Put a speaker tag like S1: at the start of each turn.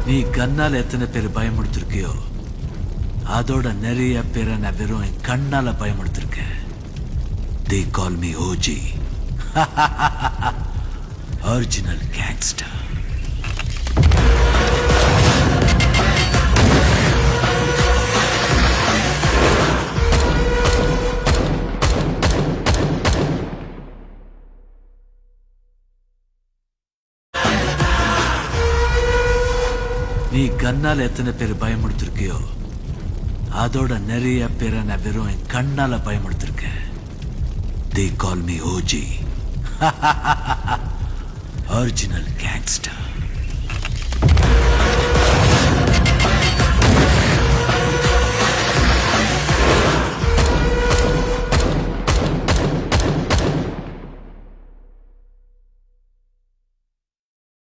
S1: நீ கண்ணால எத்தனை பேர் பயமுடுத்திருக்கியோ அதோட நிறைய பேரை நான் வெறும் என் கண்ணால பயமுடுத்திருக்கேன். They call me OG. Original gangster. நீ கண்ணால எத்தனை பேர் பயமுடுத்திருக்கியோ அதோட நிறைய பேரை நான் வெறும் என் கண்ணால பயமுடுத்திருக்கேன். They call me OG. Original gangster.